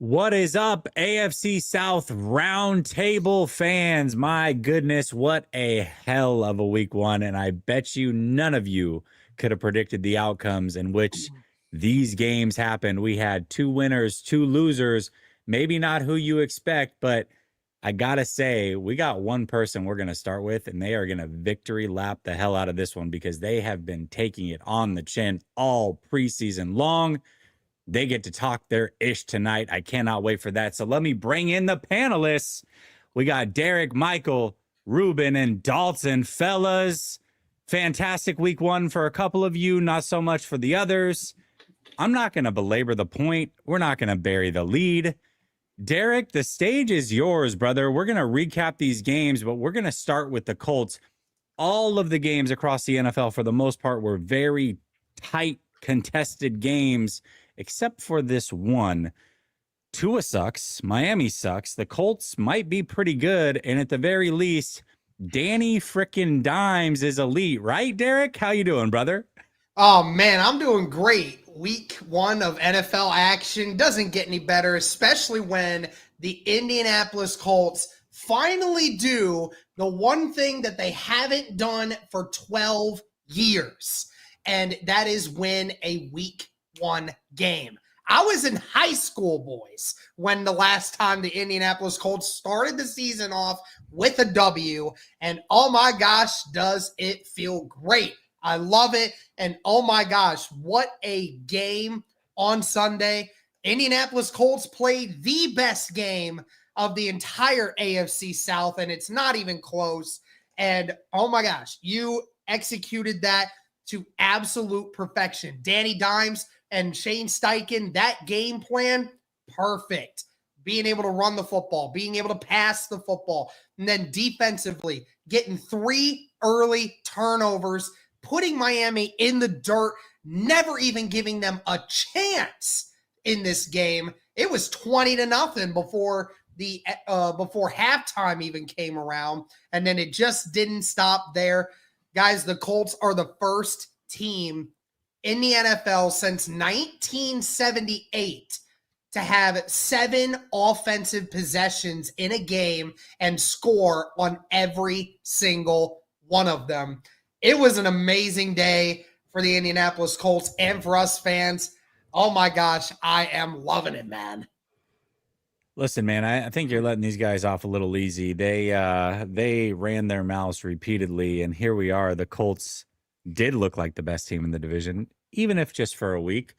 What is up, AFC South Roundtable fans? My goodness, what a hell of a week one. And I bet you none of you could have predicted the outcomes in which these games happened. We had two winners, two losers, maybe not who you expect, but I gotta say, we got one person we're gonna start with, and they are gonna victory lap the hell out of this one because they have been taking it on the chin all preseason long. They get to talk their ish tonight. I cannot wait for that. So let me bring in the panelists. We got Derek, Michael, Ruben, and Dalton. Fellas, fantastic week one for a couple of you, not so much for the others. I'm not going to belabor the point. We're not going to bury the lead. Derek, the stage is yours, brother. We're going to recap these games, but we're going to start with the Colts. All of the games across the NFL, for the most part, were very tight, contested games, except for this one. Tua sucks. Miami sucks. The Colts might be pretty good. And at the very least, Danny frickin' Dimes is elite. Right, Derek? How you doing, brother? Oh, man, I'm doing great. Week one of NFL action doesn't get any better, especially when the Indianapolis Colts finally do the one thing that they haven't done for 12 years, and that is win a week one game. I was in high school, boys, when the last time the Indianapolis Colts started the season off with a W, and oh my gosh, does it feel great. I love it, and oh my gosh, what a game on Sunday. Indianapolis Colts played the best game of the entire AFC South, and it's not even close, and oh my gosh, you executed that to absolute perfection. Danny Dimes and Shane Steichen, that game plan, perfect. Being able to run the football, being able to pass the football, and then defensively getting 3 early turnovers, putting Miami in the dirt, never even giving them a chance in this game. It was 20-0 before halftime even came around, and then it just didn't stop there. Guys, the Colts are the first team in the NFL since 1978 to have 7 offensive possessions in a game and score on every single one of them. It was an amazing day for the Indianapolis Colts and for us fans. Oh my gosh, I am loving it, man. Listen, man, I think you're letting these guys off a little easy. They ran their mouths repeatedly, and here we are. The Colts did look like the best team in the division, even if just for a week.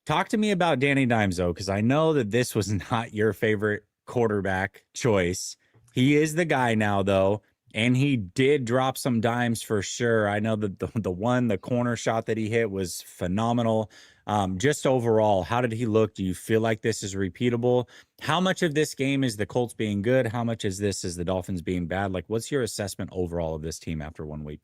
Talk to me about Danny Dimes, though, because I know that this was not your favorite quarterback choice. He is the guy now, though, and he did drop some dimes for sure. I know that the corner shot that he hit was phenomenal. Just overall, how did he look? Do you feel like this is repeatable? How much of this game is the Colts being good? How much is the Dolphins being bad? Like, what's your assessment overall of this team after 1 week?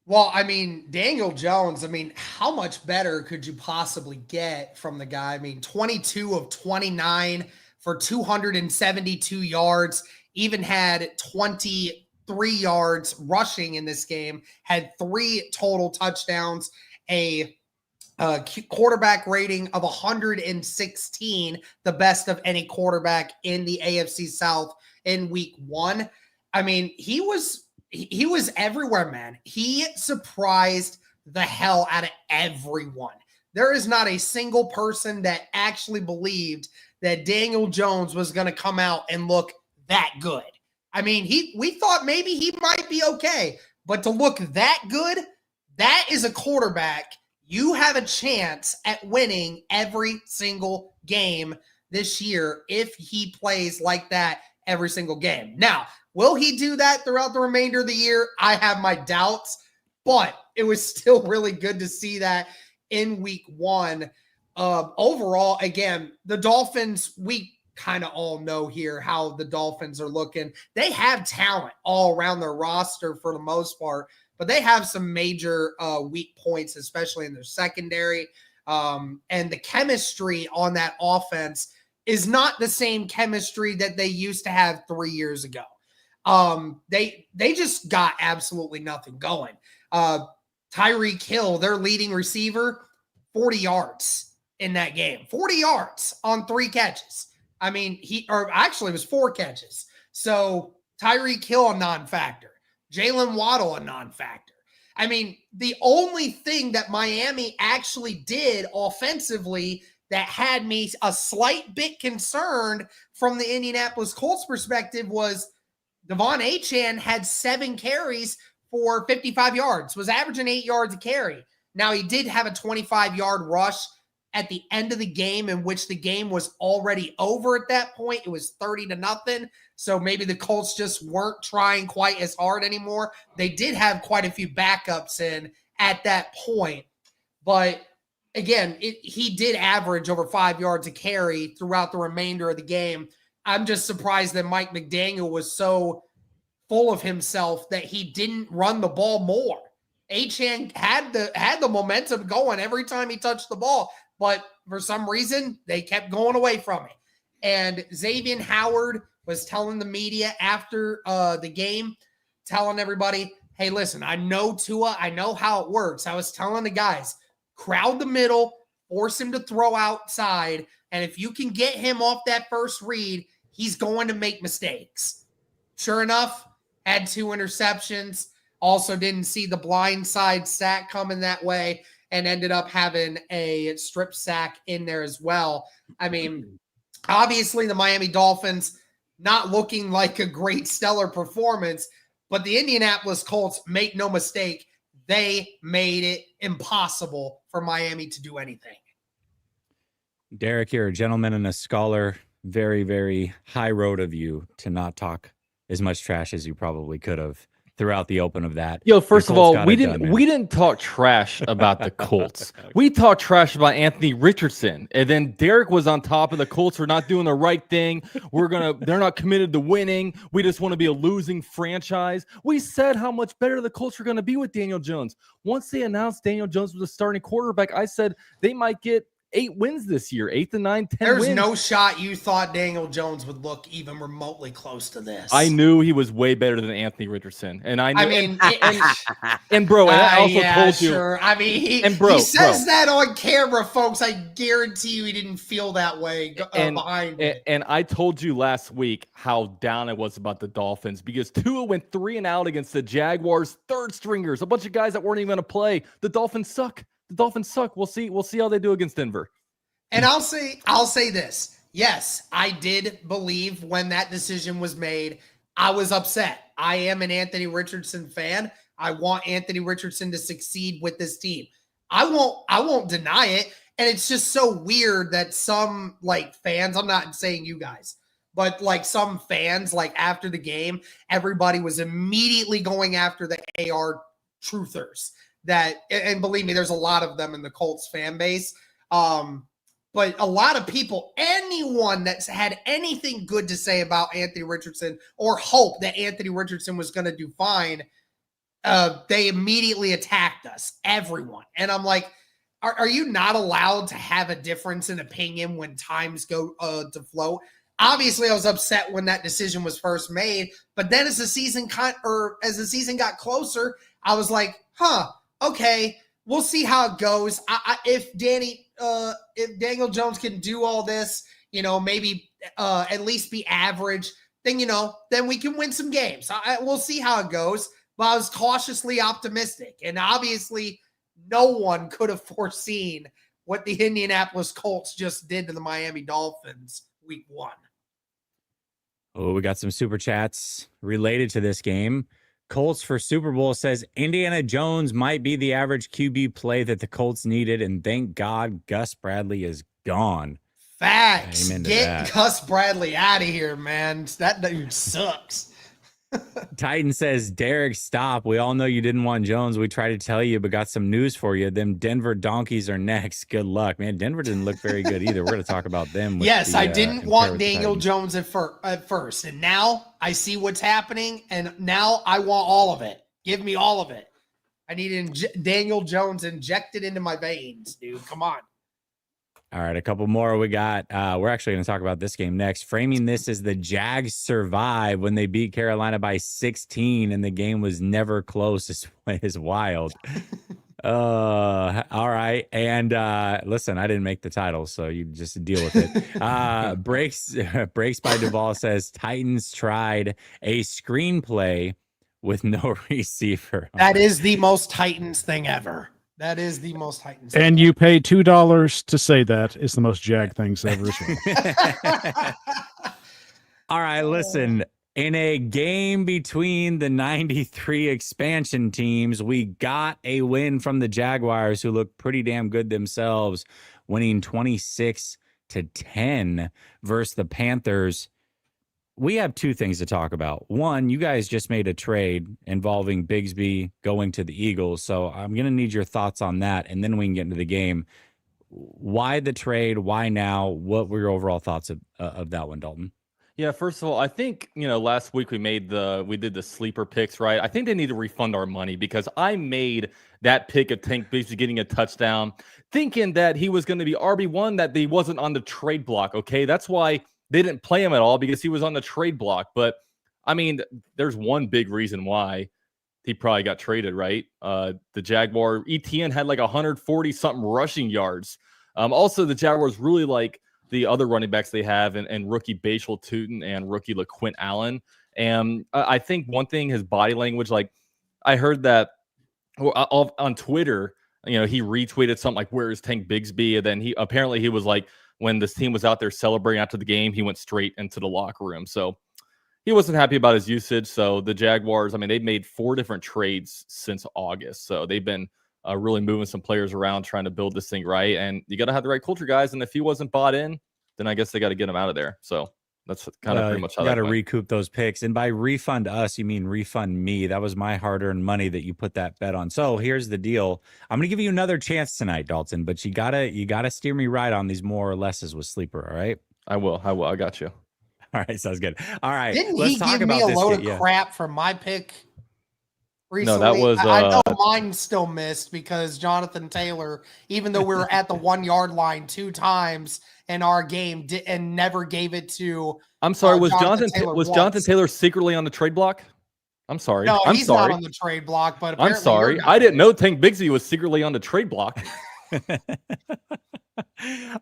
Well, I mean, Daniel Jones, how much better could you possibly get from the guy? 22 of 29 for 272 yards, even had 23 yards rushing in this game, had 3 total touchdowns, a quarterback rating of 116, the best of any quarterback in the AFC South in week one. He was everywhere, man. He surprised the hell out of everyone. There is not a single person that actually believed that Daniel Jones was going to come out and look that good. We thought maybe he might be okay, but to look that good, that is a quarterback. You have a chance at winning every single game this year if he plays like that every single game. Now, will he do that throughout the remainder of the year? I have my doubts, but it was still really good to see that in week one. Overall, again, the Dolphins, we kind of all know here how the Dolphins are looking. They have talent all around their roster for the most part, but they have some major weak points, especially in their secondary. And the chemistry on that offense is not the same chemistry that they used to have 3 years ago. They just got absolutely nothing going. Tyreek Hill, their leading receiver, 40 yards. in that game. 40 yards on 3 catches. I mean, it was 4 catches. So Tyreek Hill, a non-factor. Jalen Waddle, a non-factor. I mean, the only thing that Miami actually did offensively that had me a slight bit concerned from the Indianapolis Colts perspective was Devon Achane had 7 carries for 55 yards, was averaging 8 yards a carry. Now, he did have a 25-yard rush at the end of the game, in which the game was already over at that point. It was 30-0. So maybe the Colts just weren't trying quite as hard anymore. They did have quite a few backups in at that point. But again, he did average over 5 yards a carry throughout the remainder of the game. I'm just surprised that Mike McDaniel was so full of himself that he didn't run the ball more. Achane had the momentum going every time he touched the ball, but for some reason, they kept going away from it. And Xavier Howard was telling the media after the game, telling everybody, hey, listen, I know Tua. I know how it works. I was telling the guys, crowd the middle, force him to throw outside, and if you can get him off that first read, he's going to make mistakes. Sure enough, had 2 interceptions. Also didn't see the blindside sack coming that way and ended up having a strip sack in there as well. I mean, obviously the Miami Dolphins not looking like a great stellar performance, but the Indianapolis Colts, make no mistake, they made it impossible for Miami to do anything. Derek, you're a gentleman and a scholar. Very, very high road of you to not talk as much trash as you probably could have throughout the open of that. Yo, first of all, we didn't talk trash about the Colts. We talked trash about Anthony Richardson, and then Derek was on top of the Colts for not doing the right thing. They're not committed to winning. We just want to be a losing franchise. We said how much better the Colts are going to be with Daniel Jones. Once they announced Daniel Jones was the starting quarterback, I said they might get 8 wins this year, 8 to 9, 10 There's wins. no shot you thought Daniel Jones would look even remotely close to this. I knew he was way better than Anthony Richardson, and I knew. And bro, and I also told you. Sure. I mean, he says that on camera, folks. I guarantee you, he didn't feel that way behind it. And I told you last week how down I was about the Dolphins because Tua went 3 and out against the Jaguars, 3rd stringers, a bunch of guys that weren't even going to play. The Dolphins suck. The Dolphins suck. We'll see how they do against Denver. And I'll say this. Yes, I did believe when that decision was made, I was upset. I am an Anthony Richardson fan. I want Anthony Richardson to succeed with this team. I won't deny it. And it's just so weird that some fans, I'm not saying you guys, but some fans, after the game, everybody was immediately going after the AR truthers. And believe me, there's a lot of them in the Colts fan base. But a lot of people, anyone that's had anything good to say about Anthony Richardson or hope that Anthony Richardson was going to do fine, they immediately attacked us, everyone. And I'm like, are you not allowed to have a difference in opinion when times go to flow? Obviously, I was upset when that decision was first made, but then as the season got closer, I was like, okay, we'll see how it goes. If Daniel Jones can do all this, maybe at least be average, then we can win some games. We'll see how it goes. But I was cautiously optimistic. And obviously, no one could have foreseen what the Indianapolis Colts just did to the Miami Dolphins week 1. Oh, we got some super chats related to this game. Colts for Super Bowl says Indiana Jones might be the average QB play that the Colts needed, and thank God Gus Bradley is gone. Facts. Get Gus Bradley out of here, man. That dude sucks. Titan says, Derek, stop. We all know you didn't want Jones. We tried to tell you, but got some news for you. Them Denver Donkeys are next. Good luck, man. Denver didn't look very good either. We're going to talk about them. Yes, I didn't want Daniel Jones at first. And now I see what's happening, and now I want all of it. Give me all of it. I need Daniel Jones injected into my veins, dude. Come on. All right, a couple more we got. We're actually going to talk about this game next. Framing this as the Jags survive when they beat Carolina by 16 and the game was never close is wild. All right. And listen, I didn't make the title, so you just deal with it. Breaks by Duvall says Titans tried a screenplay with no receiver. That is the most Titans thing ever. That is the most Titans. And you pay $2 to say that. It's the most Jag things ever as well. All right, listen. In a game between the 93 expansion teams, we got a win from the Jaguars, who look pretty damn good themselves, winning 26-10 versus the Panthers. We have two things to talk about. One, you guys just made a trade involving Bigsby going to the Eagles, so I'm going to need your thoughts on that, and then we can get into the game. Why the trade? Why now? What were your overall thoughts of that one, Dalton? Yeah, first of all, I think, last week we did the sleeper picks, right? I think they need to refund our money because I made that pick of Tank Bigsby getting a touchdown, thinking that he was going to be RB1, that he wasn't on the trade block, okay? That's why they didn't play him at all, because he was on the trade block. But, I mean, there's one big reason why he probably got traded, right? The Jaguar, ETN had like 140-something rushing yards. Also, the Jaguars really like the other running backs they have, and rookie Bashal Tootin and rookie LaQuint Allen. And I think one thing, his body language, like I heard that on Twitter, he retweeted something like, "Where is Tank Bigsby?" And then he was like, when this team was out there celebrating after the game, he went straight into the locker room. So he wasn't happy about his usage. So the Jaguars, I mean, they've made 4 different trades since August. So they've been really moving some players around, trying to build this thing right. And you got to have the right culture, guys. And if he wasn't bought in, then I guess they got to get him out of there. So that's kind of pretty much how you got that to went. recoup those picks. And by refund us, you mean refund me. That was my hard-earned money that you put that bet on. So here's the deal. I'm going to give you another chance tonight, Dalton, but you gotta steer me right on these more or lesses with sleeper. All right. I will. I got you. All right. Sounds good. All right. Didn't let's he talk give about me a this load game. of crap for my pick recently? No, that was I know mine still missed because Jonathan Taylor, even though we were at the 1 yard line 2 times in our game, and never gave it to. I'm sorry. Was Jonathan Jonathan Taylor secretly on the trade block? I'm sorry. No, I'm he's sorry. not on the trade block. But I'm apparently sorry. I didn't know Tank Bigsby was secretly on the trade block.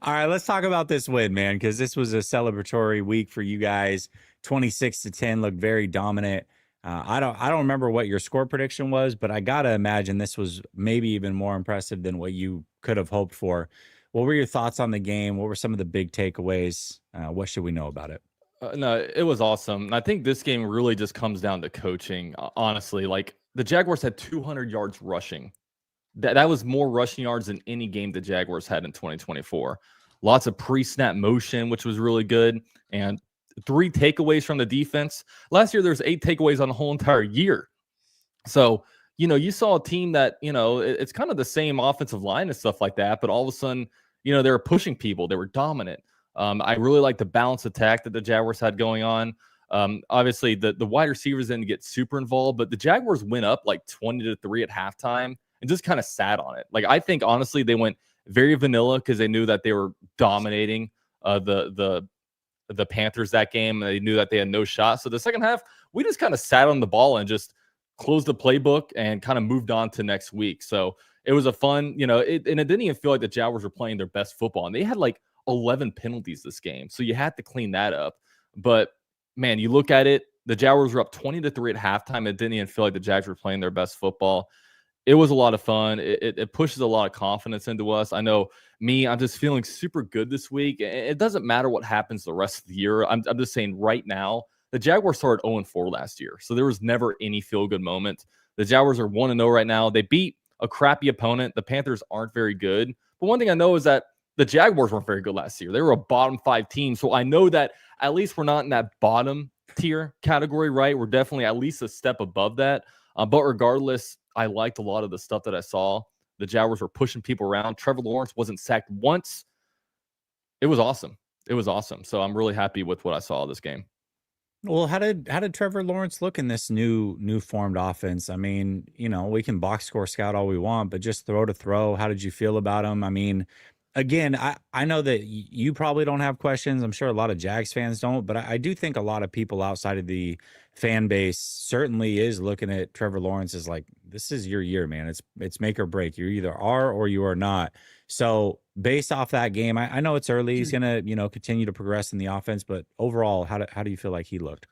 All right, let's talk about this win, man, because this was a celebratory week for you guys. 26-10, looked very dominant. I don't remember what your score prediction was, but I gotta imagine this was maybe even more impressive than what you could have hoped for. What were your thoughts on the game? What were some of the big takeaways? What should we know about it? No, it was awesome. I think this game really just comes down to coaching. Honestly, like the Jaguars had 200 yards rushing. That was more rushing yards than any game the Jaguars had in 2024. Lots of pre-snap motion, which was really good, and 3 takeaways from the defense. Last year, there was 8 takeaways on the whole entire year. So, you saw a team that, it's kind of the same offensive line and stuff like that, but all of a sudden, they were pushing people. They were dominant. I really like the balanced attack that the Jaguars had going on. Obviously, the wide receivers didn't get super involved, but the Jaguars went up like 20-3 at halftime and just kind of sat on it. Like, I think, honestly, they went very vanilla because they knew that they were dominating the Panthers that game. And they knew that they had no shot. So the second half, we just kind of sat on the ball and just closed the playbook and kind of moved on to next week. So it was a fun, and it didn't even feel like the Jaguars were playing their best football. And they had like 11 penalties this game. So you had to clean that up. But, man, you look at it, the Jaguars were up 20-3 at halftime. It didn't even feel like the Jags were playing their best football. It was a lot of fun. It pushes a lot of confidence into us. I know I'm just feeling super good this week. It doesn't matter what happens the rest of the year. I'm just saying right now, the Jaguars started 0-4 last year. So there was never any feel-good moment. The Jaguars are 1-0 right now. They beat a crappy opponent. The Panthers aren't very good. But one thing I know is that the Jaguars weren't very good last year. They were a bottom 5 team. So I know that at least we're not in that bottom tier category, right? We're definitely at least a step above that. But regardless, I liked a lot of the stuff that I saw. The Jaguars were pushing people around. Trevor Lawrence wasn't sacked once. It was awesome. It was awesome. So I'm really happy with what I saw this game. Well, how did Trevor Lawrence look in this new formed offense? I mean, we can box score scout all we want, but just throw to throw. How did you feel about him? I mean, again, I know that you probably don't have questions. I'm sure a lot of Jags fans don't, but I do think a lot of people outside of the fan base certainly is looking at Trevor Lawrence as like, this is your year, man. It's make or break. You either are or you are not. So based off that game, I know it's early. He's gonna, continue to progress in the offense, but overall, how do you feel like he looked?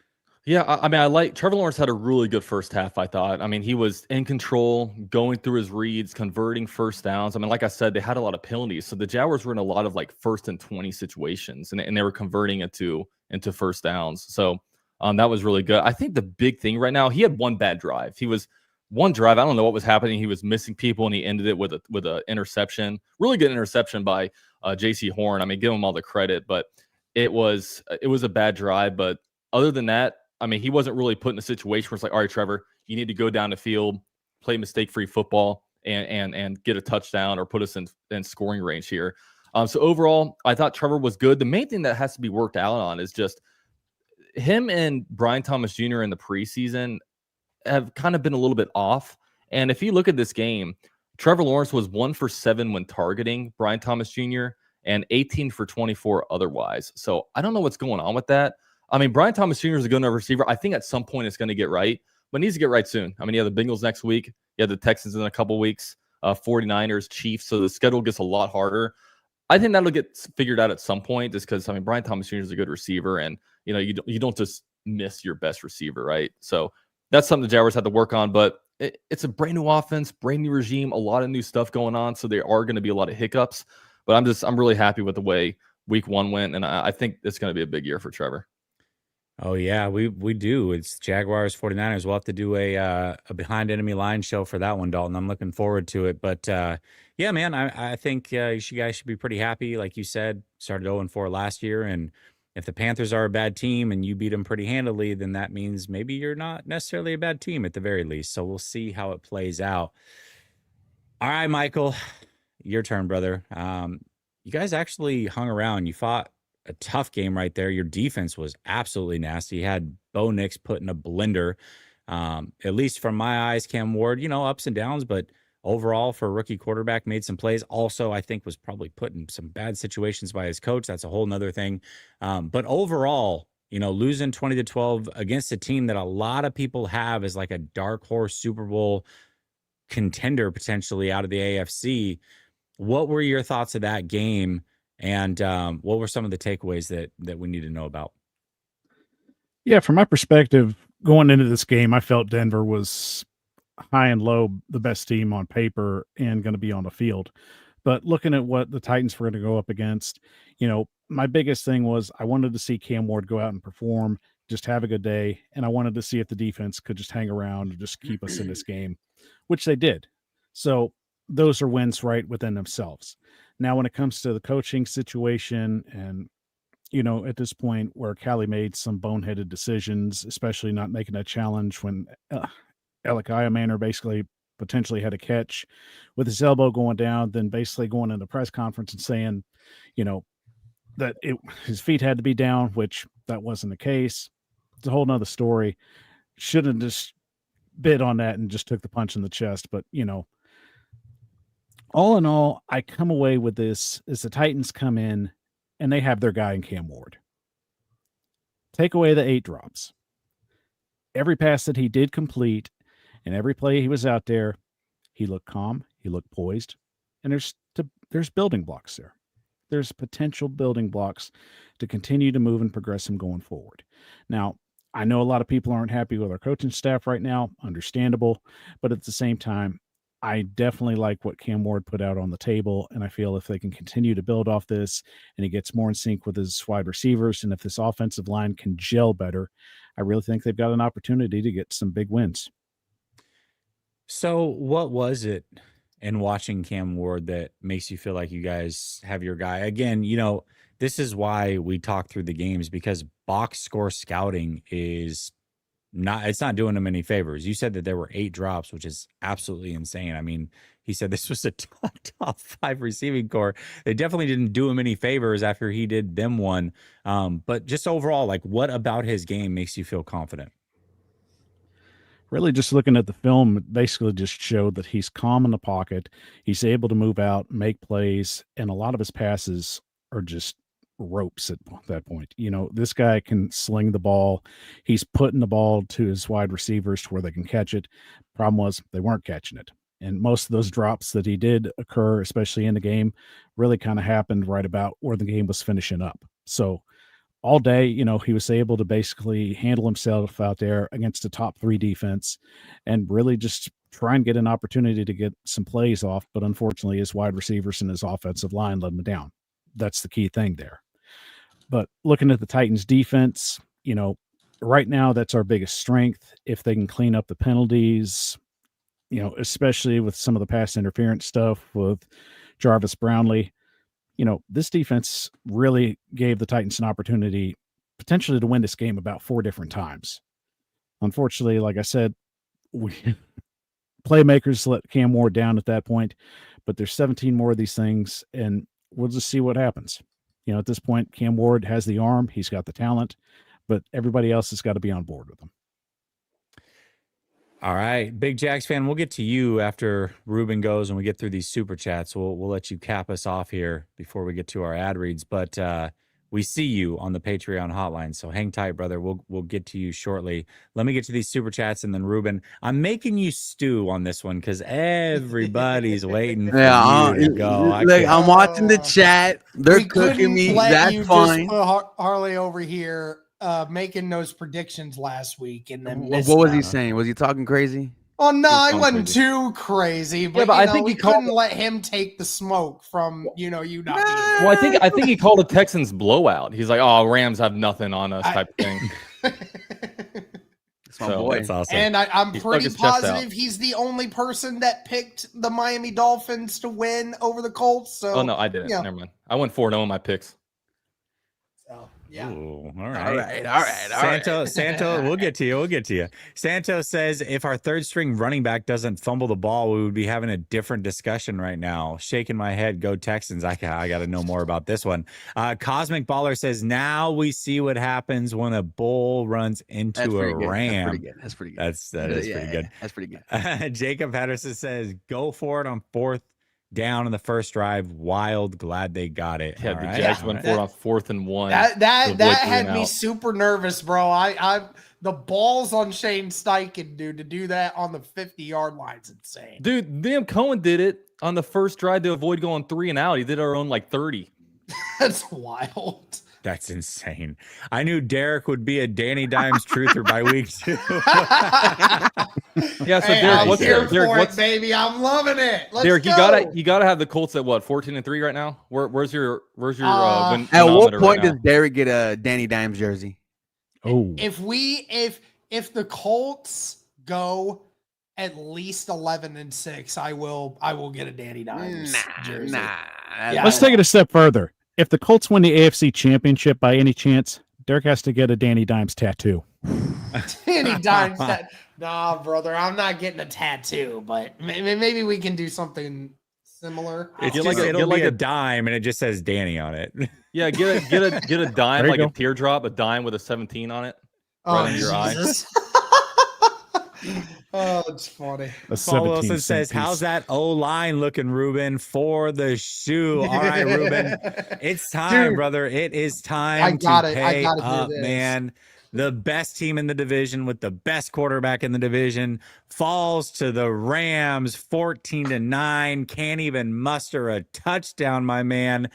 Yeah, I mean, I like Trevor Lawrence had a really good first half, I thought. I mean, he was in control, going through his reads, converting first downs. I mean, like I said, they had a lot of penalties. So the Jaguars were in a lot of like 1st and 20 situations, and they were converting it into first downs. So that was really good. I think the big thing right now, he had one bad drive. He was one drive. I don't know what was happening. He was missing people, and he ended it with a interception. Really good interception by J.C. Horn. I mean, give him all the credit, but it was a bad drive. But other than that, I mean, he wasn't really put in a situation where it's like, all right, Trevor, you need to go down the field, play mistake-free football, and get a touchdown or put us in scoring range here. So overall, I thought Trevor was good. The main thing that has to be worked out on is just him and Brian Thomas Jr. in the preseason have kind of been a little bit off. And if you look at this game, Trevor Lawrence was 1 for 7 when targeting Brian Thomas Jr. and 18 for 24 otherwise. So I don't know what's going on with that. I mean, Brian Thomas Jr. is a good enough receiver. I think at some point it's going to get right, but needs to get right soon. I mean, you have the Bengals next week. You have the Texans in a couple weeks, 49ers, Chiefs. So the schedule gets a lot harder. I think that'll get figured out at some point just because, I mean, Brian Thomas Jr. is a good receiver, and, you don't just miss your best receiver, right? So that's something the Jaguars had to work on, but it's a brand new offense, brand new regime, a lot of new stuff going on. So there are going to be a lot of hiccups, but I'm really happy with the way week 1 went. And I think it's going to be a big year for Trevor. Oh yeah, we do. It's Jaguars 49ers. We'll have to do a behind enemy line show for that one, Dalton. I'm looking forward to it. But yeah, man, I think you guys should be pretty happy. Like you said, started 0-4 last year, and if the Panthers are a bad team and you beat them pretty handily, then that means maybe you're not necessarily a bad team at the very least. So we'll see how it plays out. All right, Michael, your turn, brother. You guys actually hung around. You fought a tough game right there. Your defense was absolutely nasty. You had Bo Nix put in a blender. At least from my eyes, Cam Ward, ups and downs, but overall for a rookie quarterback, made some plays. Also, I think was probably put in some bad situations by his coach. That's a whole nother thing. But overall, losing 20-12 against a team that a lot of people have as like a dark horse Super Bowl contender potentially out of the AFC. What were your thoughts of that game? And what were some of the takeaways that we need to know about? Yeah, from my perspective, going into this game, I felt Denver was high and low the best team on paper and going to be on the field. But looking at what the Titans were going to go up against, my biggest thing was I wanted to see Cam Ward go out and perform, just have a good day. And I wanted to see if the defense could just hang around and just keep us in this game, which they did. So those are wins right within themselves. Now, when it comes to the coaching situation and, at this point where Callie made some boneheaded decisions, especially not making that challenge when Alec Iamaner basically potentially had a catch with his elbow going down, then basically going in the press conference and saying, that his feet had to be down, which that wasn't the case. It's a whole nother story. Shouldn't have just bid on that and just took the punch in the chest. But, all in all, I come away with this as the Titans come in and they have their guy in Cam Ward. Take away the 8 drops. Every pass that he did complete and every play he was out there, he looked calm, he looked poised, and there's building blocks there. There's potential building blocks to continue to move and progress him going forward. Now, I know a lot of people aren't happy with our coaching staff right now, understandable, but at the same time, I definitely like what Cam Ward put out on the table, and I feel if they can continue to build off this and he gets more in sync with his wide receivers, and if this offensive line can gel better, I really think they've got an opportunity to get some big wins. So what was it in watching Cam Ward that makes you feel like you guys have your guy? Again, this is why we talk through the games, because box score scouting is it's not doing him any favors. You said that there were 8 drops, which is absolutely insane. I mean, he said this was a top 5 receiving core. They definitely didn't do him any favors after he did them one. But just overall, like, what about his game makes you feel confident? really just looking at the film, it basically just showed that he's calm in the pocket. He's able to move out, make plays, and a lot of his passes are just ropes at that point. This guy can sling the ball. He's putting the ball to his wide receivers to where they can catch it. Problem was they weren't catching it. And most of those drops that he did occur, especially in the game, really kind of happened right about where the game was finishing up. So all day, he was able to basically handle himself out there against a top 3 defense and really just try and get an opportunity to get some plays off. But unfortunately, his wide receivers and his offensive line let him down. That's the key thing there. But looking at the Titans defense, right now that's our biggest strength. If they can clean up the penalties, especially with some of the pass interference stuff with Jarvis Brownlee, this defense really gave the Titans an opportunity potentially to win this game about 4 different times. Unfortunately, like I said, playmakers let Cam Ward down at that point, but there's 17 more of these things, and we'll just see what happens. At this point, Cam Ward has the arm, he's got the talent, but everybody else has got to be on board with him. All right, big Jags fan, we'll get to you after Ruben goes and we get through these super chats. We'll let you cap us off here before we get to our ad reads, but we see you on the Patreon hotline, so hang tight, brother. We'll get to you shortly. Let me get to these super chats, and then Ruben, I'm making you stew on this one because everybody's waiting for you to go. I'm watching the chat. They're cooking me. That's fine. Harley over here making those predictions last week, and then what was he saying? Was he talking crazy? Oh no, I wasn't too crazy, but, I think we couldn't let him take the smoke from you not being there. Well, I think he called the Texans blowout. He's like, "Oh, Rams have nothing on us," type of thing. That's my boy. That's awesome. And I'm pretty positive he's the only person that picked the Miami Dolphins to win over the Colts. So, no, I didn't. Never mind. I went 4-0 on my picks. So, yeah. Ooh, all right. Santo, we'll get to you. Santo says if our third string running back doesn't fumble the ball, we would be having a different discussion right now. Shaking my head, go Texans. I got to know more about this one. Cosmic Baller says now we see what happens when a bull runs into a ram. That's pretty good. That is pretty good. That's pretty good. Jacob Patterson says go for it on 4th down in the first drive. Wild, glad they got it. Yeah, the Jags went for it on 4th and 1. That had me super nervous, bro. I the balls on Shane Steichen, dude, to do that on the 50-yard line's insane. Dude, Liam Cohen did it on the first drive to avoid going 3 and out. He did our own 30. That's wild. That's insane. I knew Derek would be a Danny Dimes truther by week 2. Yeah, so Derek, what's baby? I'm loving it. Let's Derek, go. you gotta have the Colts at what, 14-3 right now? Where's your at what point does Derek get a Danny Dimes jersey? Oh, if the Colts go at least 11-6, I will get a Danny Dimes jersey. Yeah, let's take it a step further. If the Colts win the AFC Championship by any chance, Derek has to get a Danny Dimes tattoo. Danny Dimes Nah, brother, I'm not getting a tattoo, but maybe we can do something similar. It'll be a dime, and it just says Danny on it. Yeah, get a dime, like a teardrop, a dime with a 17 on it, right under your eye. Oh, it's funny. Paul Wilson says, how's that O-line looking, Ruben, for the shoe? All right, Ruben. It's time, brother. It is time to pay up, man. The best team in the division with the best quarterback in the division falls to the Rams 14-9. Can't even muster a touchdown, my man.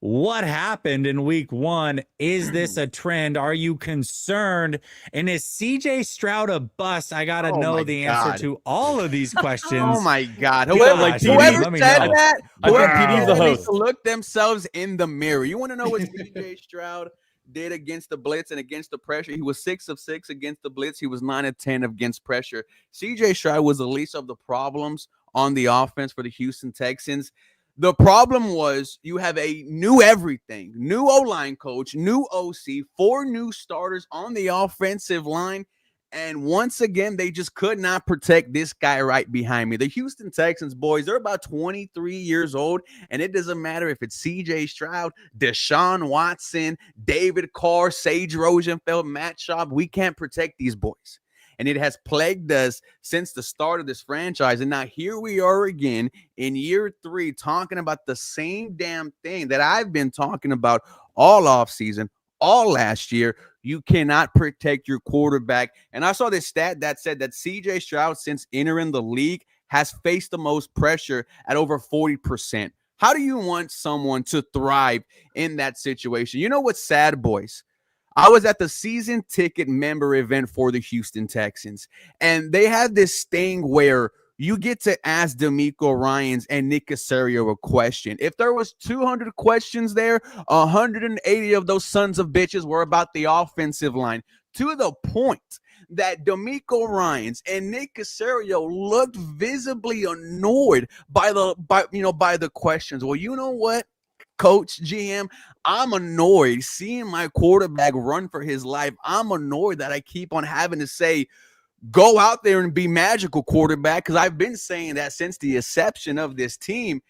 What happened in week 1? Is this a trend? Are you concerned? And is CJ Stroud a bust? I got to know the answer to all of these questions. Oh, my God. Whoever said that, PD's the host. Look themselves in the mirror. You want to know what CJ Stroud did against the blitz and against the pressure? He was 6 of 6 against the blitz. He was 9 of 10 against pressure. CJ Stroud was the least of the problems on the offense for the Houston Texans. The problem was you have a new everything, new O-line coach, new OC, 4 new starters on the offensive line. And once again, they just could not protect this guy right behind me. The Houston Texans, boys, they're about 23 years old, and it doesn't matter if it's C.J. Stroud, Deshaun Watson, David Carr, Sage Rosenfeld, Matt Schaub. We can't protect these boys. and it has plagued us since the start of this franchise. And now here we are again in year 3 talking about the same damn thing that I've been talking about all offseason, all last year. You cannot protect your quarterback. And I saw this stat that said that CJ Stroud, since entering the league, has faced the most pressure at over 40%. How do you want someone to thrive in that situation? You know what's sad, boys? I was at the season ticket member event for the Houston Texans, and they had this thing where you get to ask DeMeco Ryans and Nick Caserio a question. If there was 200 questions there, 180 of those sons of bitches were about the offensive line, to the point that DeMeco Ryans and Nick Caserio looked visibly annoyed by the questions. Well, you know what, Coach, GM, I'm annoyed seeing my quarterback run for his life. I'm annoyed that I keep on having to say, go out there and be magical, quarterback, because I've been saying that since the inception of this team.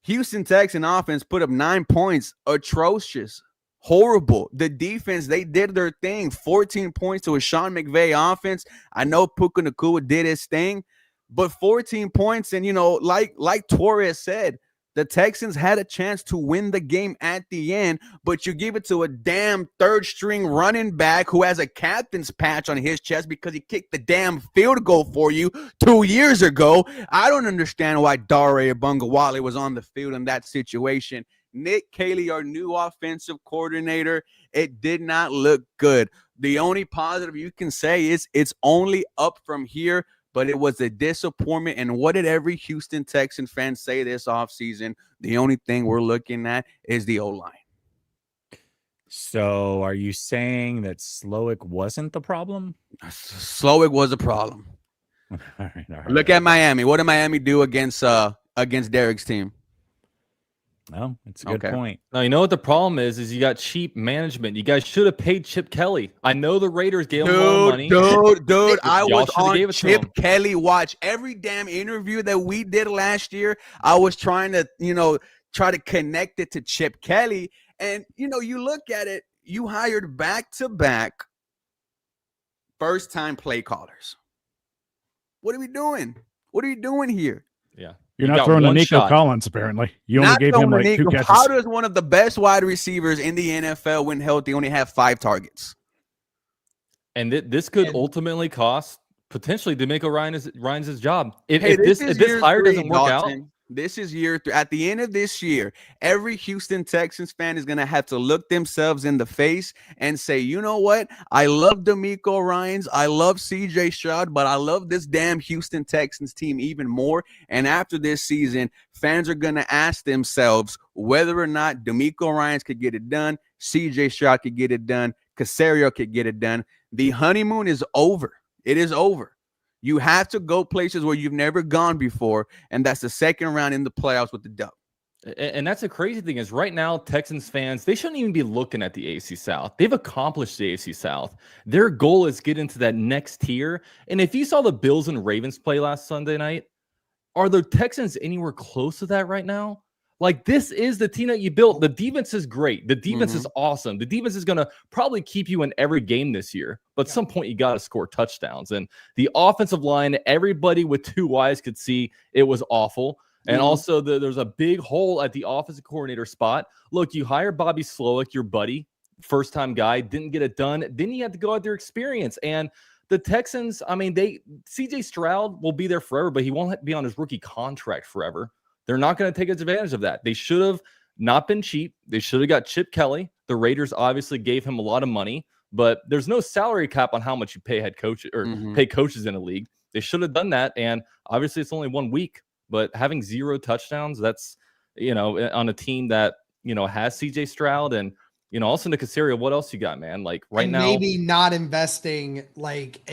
Houston Texan offense put up 9 points. Atrocious. Horrible. The defense, they did their thing. 14 points to a Sean McVay offense. I know Puka Nacua did his thing, but 14 points. And, like Torres said, the Texans had a chance to win the game at the end, but you give it to a damn third-string running back who has a captain's patch on his chest because he kicked the damn field goal for you 2 years ago. I don't understand why Dare Bungawale was on the field in that situation. Nick Caley, our new offensive coordinator, it did not look good. The only positive you can say is it's only up from here, but it was a disappointment. And what did every Houston Texan fan say this offseason? The only thing we're looking at is the O-line. So are you saying that Slowick wasn't the problem? Slowick was a problem. All right. Look at Miami. What did Miami do against Derek's team? No, it's a good point. Now, you know what the problem is you got cheap management. You guys should have paid Chip Kelly. I know the Raiders gave him a lot of money. Dude, I was on Chip Kelly watch. Every damn interview that we did last year, I was trying to, try to connect it to Chip Kelly. And, you look at it, you hired back-to-back first-time play callers. What are we doing? What are you doing here? Yeah. You're not throwing to Nico Collins, apparently. You only gave him like 2 catches. How does one of the best wide receivers in the NFL, when healthy, only have 5 targets? And this could ultimately cost potentially DeMeco Ryans' job. If this hire doesn't work out. This is year 3. At the end of this year, every Houston Texans fan is going to have to look themselves in the face and say, you know what? I love DeMeco Ryans. I love CJ Stroud, but I love this damn Houston Texans team even more. And after this season, fans are going to ask themselves whether or not DeMeco Ryans could get it done, CJ Stroud could get it done, Caserio could get it done. The honeymoon is over. It is over. You have to go places where you've never gone before, and that's the second round in the playoffs with the Dub. And that's the crazy thing is right now, Texans fans, they shouldn't even be looking at the AFC South. They've accomplished the AFC South. Their goal is get into that next tier. And if you saw the Bills and Ravens play last Sunday night, are the Texans anywhere close to that right now? Like, this is the team that you built. The defense is great. The defense is awesome. The defense is going to probably keep you in every game this year. But at some point, you got to score touchdowns. And the offensive line, everybody with 2 eyes could see it was awful. And also, there's a big hole at the offensive coordinator spot. Look, you hire Bobby Slowick, your buddy, first-time guy, didn't get it done. Then you have to go out there experience. And the Texans, I mean, CJ Stroud will be there forever, but he won't be on his rookie contract forever. They're not going to take advantage of that. They should have not been cheap. They should have got Chip Kelly. The Raiders obviously gave him a lot of money, but there's no salary cap on how much you pay head coach or pay coaches in a league. They should have done that. And obviously it's only 1 week, but having 0 touchdowns, that's, on a team that, has CJ Stroud and, also Nick Caserio, what else you got, man? Like now, maybe not investing like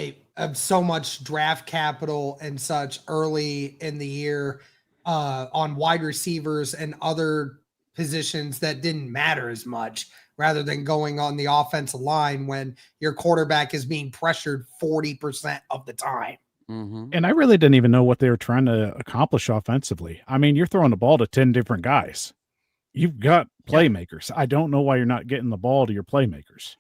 so much draft capital and such early in the year on wide receivers and other positions that didn't matter as much, rather than going on the offensive line when your quarterback is being pressured 40% of the time. And I really didn't even know what they were trying to accomplish offensively. I mean, you're throwing the ball to 10 different guys. You've got playmakers. I don't know why you're not getting the ball to your playmakers.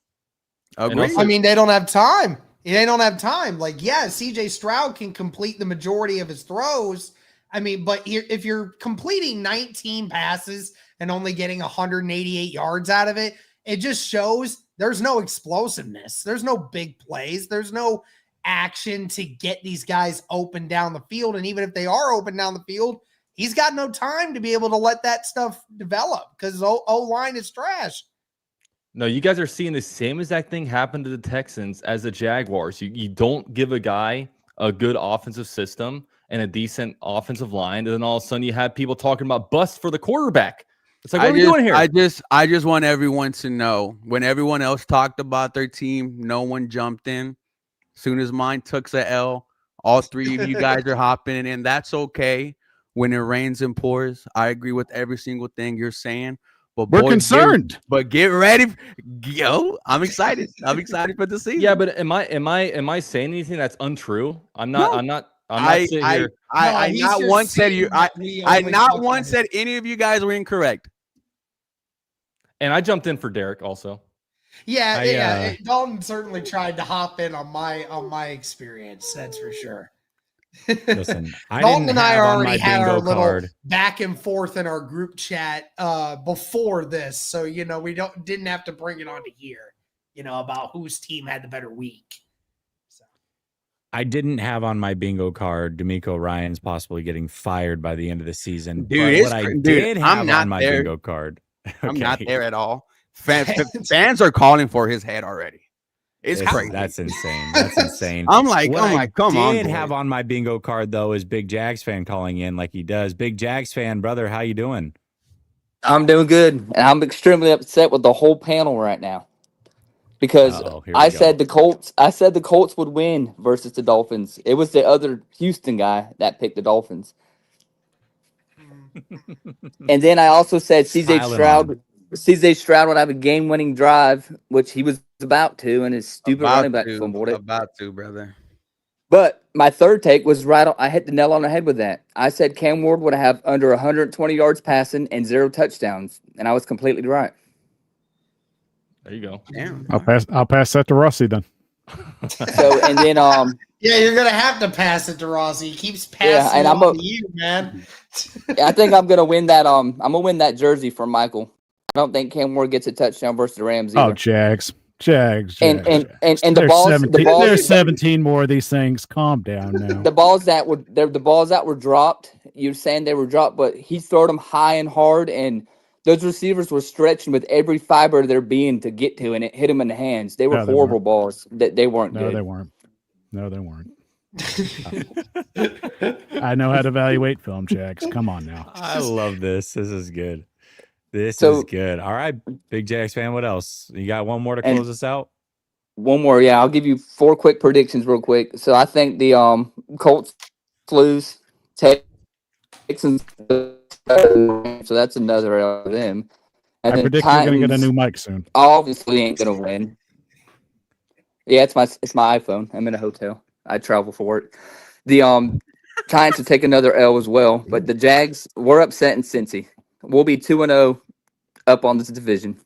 I mean, they don't have time. They don't have time. Like, yeah, CJ Stroud can complete the majority of his throws. I mean, but if you're completing 19 passes and only getting 188 yards out of it, it just shows there's no explosiveness. There's no big plays. There's no action to get these guys open down the field. And even if they are open down the field, he's got no time to be able to let that stuff develop because O-line is trash. No, you guys are seeing the same exact thing happen to the Texans as the Jaguars. You don't give a guy a good offensive system and a decent offensive line, and then all of a sudden you have people talking about bust for the quarterback. It's like, what are we doing here? I just want everyone to know, when everyone else talked about their team, no one jumped in. As soon as mine took the L, all three of you guys are hopping in. That's okay when it rains and pours. I agree with every single thing you're saying. But we're concerned. Get ready. Yo, I'm excited. I'm excited for the season. Yeah, but am I saying anything that's untrue? I'm not. No. I'm not sitting here. I not once said you. I not once said any of you guys were incorrect. And I jumped in for Derek also. Yeah. Dalton certainly tried to hop in on my experience. That's for sure. Listen, Dalton and I already had our little back and forth in our group chat before this, so we didn't have to bring it on to here. About whose team had the better week. So. I didn't have on my bingo card D'Amico Ryans possibly getting fired by the end of the season. Dude, but what I did have on my bingo card. Okay. I'm not there at all. Fans are calling for his head already. It's crazy. That's insane. That's insane. I'm like, come on. What I did have on my bingo card, though, is Big Jags fan calling in like he does. Big Jags fan, brother, how you doing? I'm doing good, and I'm extremely upset with the whole panel right now because I said the Colts would win versus the Dolphins. It was the other Houston guy that picked the Dolphins. And then I also said CJ Stroud would have a game-winning drive, which he was about to, and his stupid running back fumbled it. About to, brother. But my third take was right on. I hit the nail on the head with that. I said Cam Ward would have under 120 yards passing and 0 touchdowns, and I was completely right. There you go. Damn. I'll pass that to Rossi then. So and then yeah, you're gonna have to pass it to Rossi. He keeps passing to you, man. I think I'm gonna win that. I'm gonna win that jersey from Michael. I don't think Cam Ward gets a touchdown versus the Rams either. Oh, Jags. And the balls. There's 17 more of these things. Calm down now. The balls that were dropped. You're saying they were dropped, but he threw them high and hard, and those receivers were stretching with every fiber of their being to get to, and it hit them in the hands. They were horrible balls. They weren't good. No, they weren't. I know how to evaluate film, Jags. Come on now. I love this. This is good. This is good. All right, Big Jags fan, what else? You got one more to close us out? One more, yeah. I'll give you 4 quick predictions real quick. So I think the Colts lose, Texans, so that's another L for them. And I predict you're going to get a new mic soon. Obviously ain't going to win. Yeah, it's my iPhone. I'm in a hotel. I travel for it. The Giants will take another L as well, but the Jags, we're upset in Cincy. We'll be 2-0 up on this division.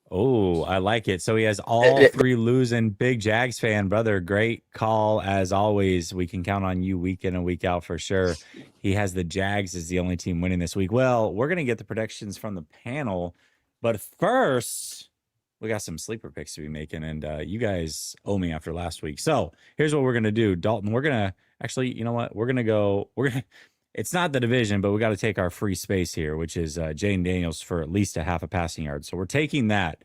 Oh, I like it. So he has all 3 losing. Big Jags fan, brother. Great call as always. We can count on you week in and week out for sure. He has the Jags as the only team winning this week. Well, we're going to get the predictions from the panel. But first, we got some sleeper picks to be making. And you guys owe me after last week. So here's what we're going to do. Dalton, we're going to actually, you know what? It's not the division, but we got to take our free space here, which is Jane Daniels for at least a half a passing yard. So we're taking that.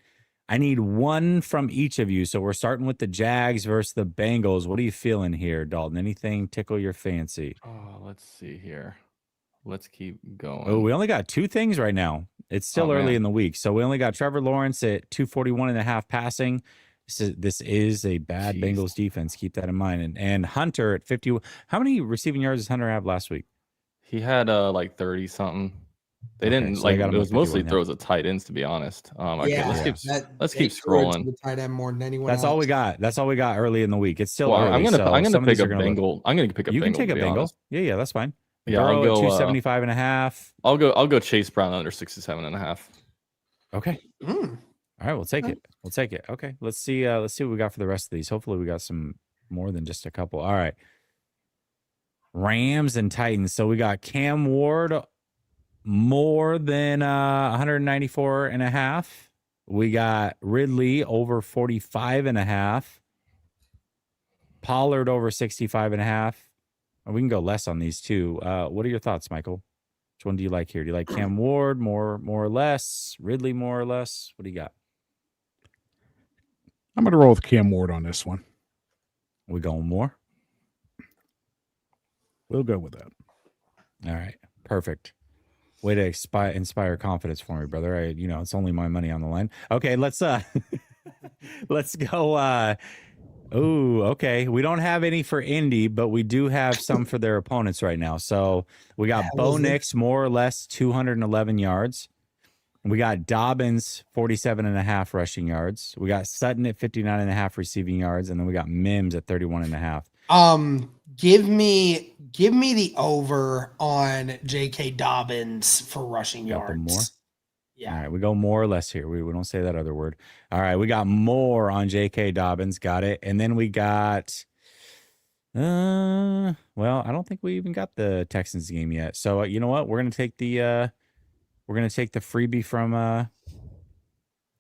I need one from each of you. So we're starting with the Jags versus the Bengals. What are you feeling here, Dalton? Anything tickle your fancy? Oh, let's see here. Let's keep going. Oh, we only got 2 things right now. It's still early in the week. So we only got Trevor Lawrence at 241.5 passing. This is a bad Bengals defense. Keep that in mind. And Hunter at 50. How many receiving yards does Hunter have last week? He had like 30 something. They didn't like it was mostly throws at tight ends, to be honest. Let's keep scrolling. The tight end more than anyone. That's all we got. That's all we got early in the week. It's still early. I'm gonna pick a Bengal. I'm gonna pick a Bengal. You can take a Bengal. Yeah, that's fine. Yeah, I'll go 275.5. I'll go Chase Brown under 67.5. Okay. All right, we'll take it. We'll take it. Okay, let's see. Let's see what we got for the rest of these. Hopefully, we got some more than just a couple. All right, Rams and Titans. So we got Cam Ward more than 194.5. We got Ridley over 45.5. Pollard over 65.5. We can go less on these too. What are your thoughts, Michael? Which one do you like here? Do you like Cam Ward more or less? Ridley more or less? What do you got? I'm going to roll with Cam Ward on this one. We going more? We'll go with that. All right. Perfect. Way to inspire confidence for me, brother. It's only my money on the line. Okay, let's let's go. Okay. We don't have any for Indy, but we do have some for their opponents right now. So we got Bo Nix more or less 211 yards. We got Dobbins 47.5 rushing yards. We got Sutton at 59.5 receiving yards, and then we got Mims at 31.5. Give me the over on J.K. Dobbins for rushing yards. More? Yeah. All right, we go more or less here. We don't say that other word. All right, we got more on J.K. Dobbins. Got it. And then we got, well, I don't think we even got the Texans game yet. So you know what? We're gonna take the freebie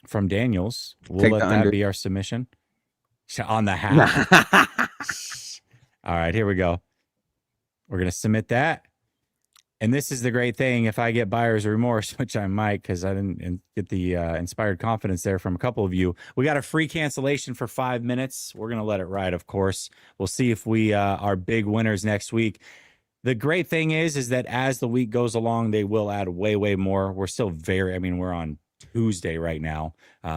from Daniels. We'll let that be our submission on the half. All right, here we go. We're gonna submit that. And this is the great thing. If I get buyer's remorse, which I might because I didn't get the inspired confidence there from a couple of you, we got a free cancellation for 5 minutes. We're going to let it ride, of course. We'll see if we are big winners next week. The great thing is that as the week goes along, they will add way, way more. We're still we're on Tuesday right now.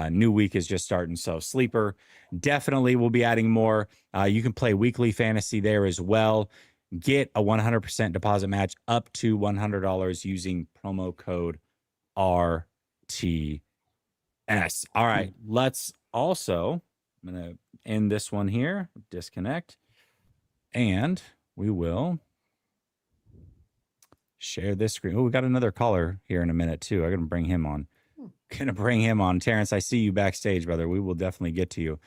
New week is just starting. So Sleeper definitely will be adding more. You can play weekly fantasy there as well. Get a 100% deposit match up to $100 using promo code RTS. All right, let's also, I'm going to end this one here, disconnect, and we will share this screen. Oh, we got another caller here in a minute too. I'm going to bring him on. Terrence, I see you backstage, brother. We will definitely get to you.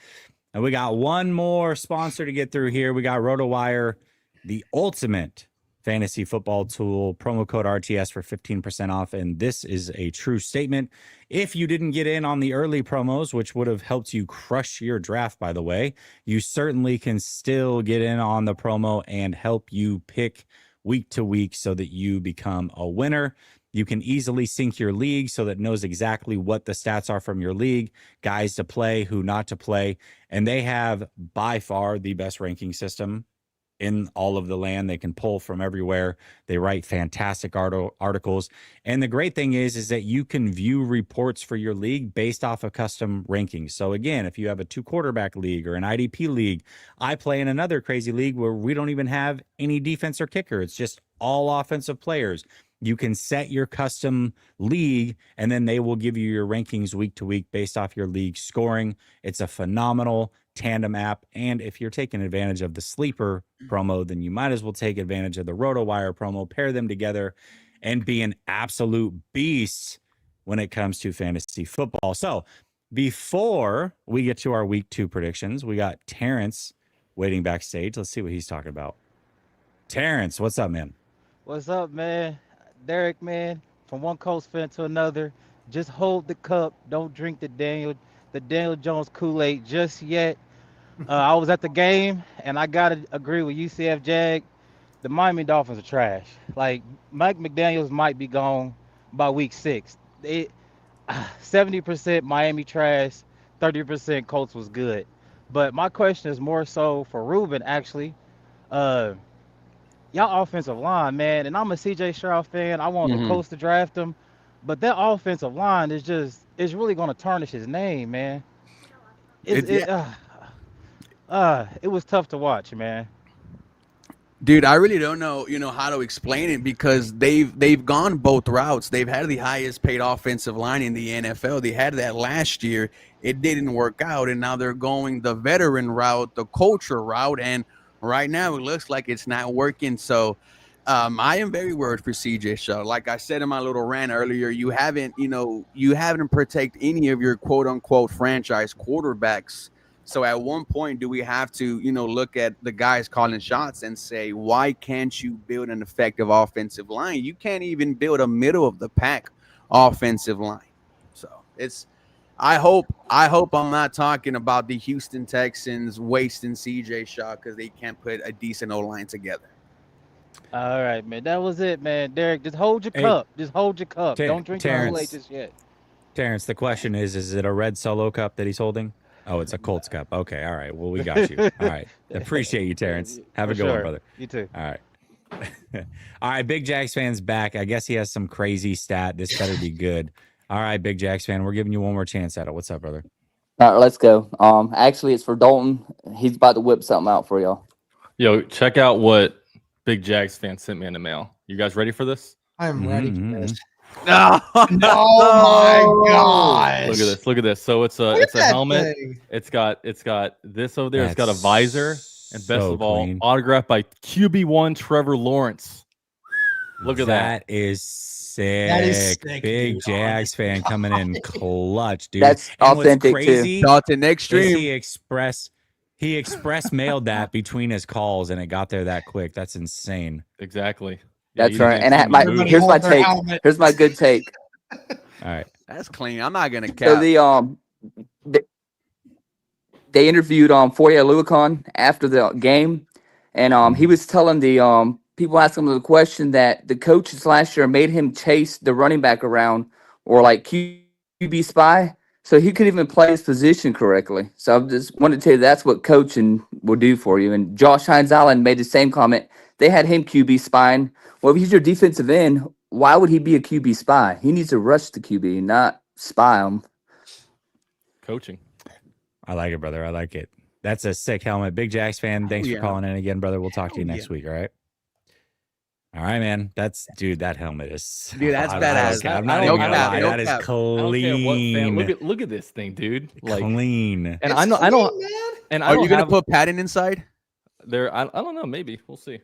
And we got one more sponsor to get through here. We got RotoWire, the ultimate fantasy football tool, promo code RTS for 15% off. And this is a true statement. If you didn't get in on the early promos, which would have helped you crush your draft, by the way, you certainly can still get in on the promo and help you pick week to week so that you become a winner. You can easily sync your league so that it knows exactly what the stats are from your league, guys to play, who not to play. And they have by far the best ranking system in all of the land. They can pull from everywhere. They write fantastic articles. And the great thing is that you can view reports for your league based off of custom rankings. So again, if you have a 2-quarterback league or an IDP league, I play in another crazy league where we don't even have any defense or kicker. It's just all offensive players. You can set your custom league, and then they will give you your rankings week to week based off your league scoring. It's a phenomenal tandem app. And if you're taking advantage of the Sleeper promo, then you might as well take advantage of the RotoWire promo, pair them together, and be an absolute beast when it comes to fantasy football. So before we get to our week 2 predictions, we got Terrence waiting backstage. Let's see what he's talking about. Terrence, what's up, man? What's up, man? Derek, man, from one Colts fan to another, just hold the cup. Don't drink the Daniel Jones Kool-Aid just yet. I was at the game, and I got to agree with UCF Jag. The Miami Dolphins are trash. Like, Mike McDaniels might be gone by week 6. 70% Miami trash, 30% Colts was good. But my question is more so for Ruben, actually. Y'all offensive line, man, and I'm a CJ Stroud fan. I want the Colts to draft him, but that offensive line is really going to tarnish his name, man. It was tough to watch, man. Dude, I really don't know, how to explain it because they've gone both routes. They've had the highest paid offensive line in the NFL. They had that last year. It didn't work out, and now they're going the veteran route, the culture route, and right now it looks like it's not working. So I am very worried for CJ Stroud. Like I said in my little rant earlier, you haven't protected any of your quote unquote franchise quarterbacks. So at one point, do we have to, look at the guys calling shots and say, why can't you build an effective offensive line? You can't even build a middle of the pack offensive line. So I hope I'm not talking about the Houston Texans wasting CJ Stroud because they can't put a decent O-line together. All right, man. That was it, man. Derek, just hold your cup. Just hold your cup. Don't drink your Kool-Aid just yet. Terrence, the question is it a red Solo cup that he's holding? Oh, it's a Colts cup. Okay, all right. Well, we got you. All right. Appreciate you, Terrence. Have a good one, brother. You too. All right. All right, Big Jags fans back. I guess he has some crazy stat. This better be good. All right, Big Jags fan, we're giving you one more chance at it. What's up, brother? All right, let's go. Actually, it's for Dalton. He's about to whip something out for y'all. Yo, check out what Big Jags fan sent me in the mail. You guys ready for this? I'm ready for this. No, Oh my gosh! Look at this. So it's a helmet. Thing. It's got this over there. It's got a visor, and best of all, clean. autographed by QB1 Trevor Lawrence. Look at that. That is sick. That is sick, Big dude. Jags fan coming in clutch, dude. That's And what's authentic, crazy too. Dalton is Extreme. he express mailed that between his calls, and it got there that quick. That's insane. Exactly. That's you right. didn't And I see had me my move. here's my Hold their take. helmet. Here's my good take. All right. That's clean. I'm not gonna So cap. they interviewed Foye Oluokun after the game, and he was telling the people asking him the question that the coaches last year made him chase the running back around or like QB spy, so he couldn't even play his position correctly. So I just wanted to tell you that's what coaching will do for you. And Josh Hines Allen made the same comment. They had him QB spying. Well, if he's your defensive end, why would he be a QB spy? He needs to rush the QB, not spy him. Coaching. I like it, brother. I like it. That's a sick helmet. Big Jags fan. Thanks for calling in again, brother. We'll talk to you next week. All right. All right, man. That helmet is. Dude, that's I- badass. I'm not No even gonna cap, lie. no That is cap. I don't care what fan. clean. Look at this thing, dude. Like, Clean. and It's I don't. clean, man. And I Are don't you gonna have put padding inside? there. I don't know. Maybe we'll see.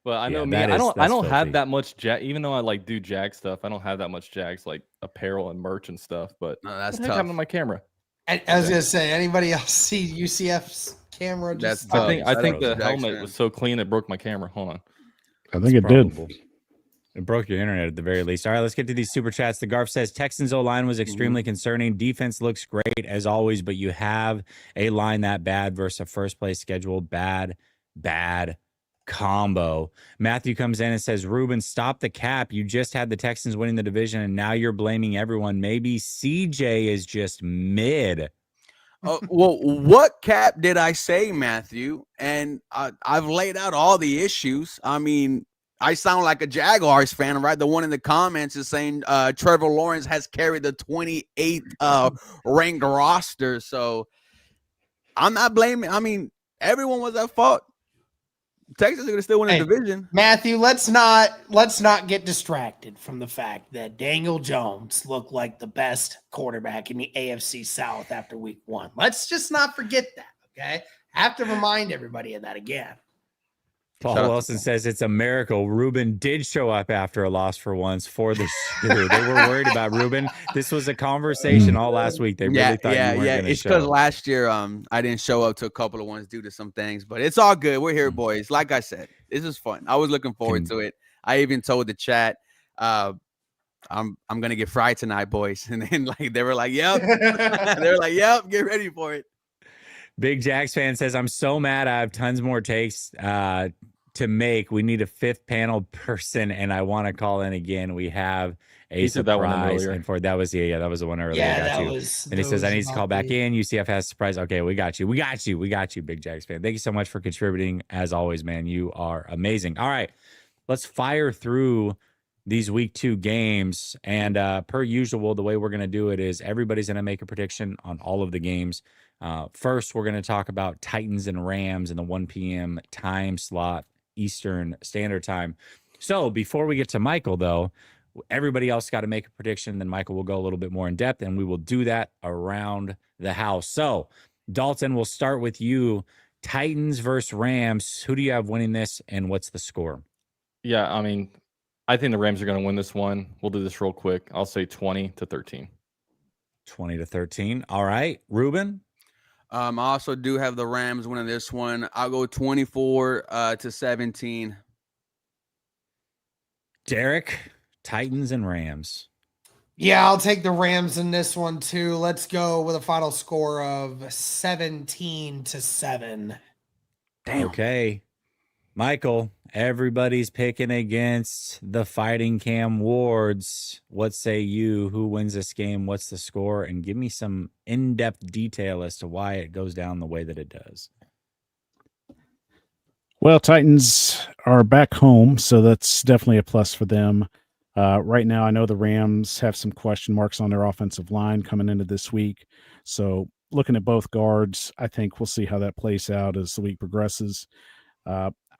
But I know Yeah, me. that I is- don't that's have filthy. that much even though I like do Jag stuff. I don't have that much Jags like apparel and merch and stuff. But No, that's what the heck tough. happened to my camera? I was gonna say, anybody else see UCF's camera? That's Just tough. I think the Jags helmet fan. was so clean it broke my camera. Hold on. I think it did. Probable. It broke your internet at the very least. All right, let's get to these super chats. The Garf says Texans O-line was extremely concerning. Defense looks great as always, but you have a line that bad versus a first place schedule. Bad combo. Matthew comes in and says, Ruben, stop the cap. You just had the Texans winning the division, and now you're blaming everyone. Maybe CJ is just mid. Well, what cap did I say, Matthew? And I've laid out all the issues. I mean, I sound like a Jaguars fan, right? The one in the comments is saying Trevor Lawrence has carried the 28th ranked roster. So I'm not blaming. I mean, everyone was at fault. Texas are going to still win the division. Matthew, let's not get distracted from the fact that Daniel Jones looked like the best quarterback in the AFC South after week 1. Let's just not forget that, okay? Have to remind everybody of that again. Paul Wilson says it's a miracle. Ruben did show up after a loss for once for the shoe. They were worried about Ruben. This was a conversation all last week. They really thought you weren't going to It's show because up. last year I didn't show up to a couple of ones due to some things, but it's all good. We're here, boys. Like I said, this is fun. I was looking forward to it. I even told the chat, I'm gonna get fried tonight, boys. And then they were like, yep. They were like, yep, get ready for it. Big Jags fan says, I'm so mad. I have tons more takes to make. We need a 5th panel person, and I want to call in again. We have a He said that one surprise. earlier. And for that was that was the one earlier. Yeah, I got that you. was. And he says, I need to call back in. in. UCF has a surprise. Okay, we got you. We got you, Big Jags fan. Thank you so much for contributing. As always, man, you are amazing. All right, let's fire through these week 2 games. And per usual, the way we're going to do it is everybody's going to make a prediction on all of the games. First, we're going to talk about Titans and Rams in the 1 p.m. time slot, Eastern Standard Time. So before we get to Michael, though, everybody else got to make a prediction. Then Michael will go a little bit more in depth, and we will do that around the house. So, Dalton, we'll start with you. Titans versus Rams. Who do you have winning this, and what's the score? Yeah, I mean, I think the Rams are going to win this one. We'll do this real quick. I'll say 20-13. 20-13. All right, Ruben. I also do have the Rams winning this one. I'll go 24-17. Derek, Titans and Rams. Yeah, I'll take the Rams in this one too. Let's go with a final score of 17-7. Damn. Okay. Michael, everybody's picking against the Fighting Cam Wards. What say you? Who wins this game? What's the score? And give me some in-depth detail as to why it goes down the way that it does. Well, Titans are back home, so that's definitely a plus for them. Right now, I know the Rams have some question marks on their offensive line coming into this week. So looking at both guards, I think we'll see how that plays out as the week progresses.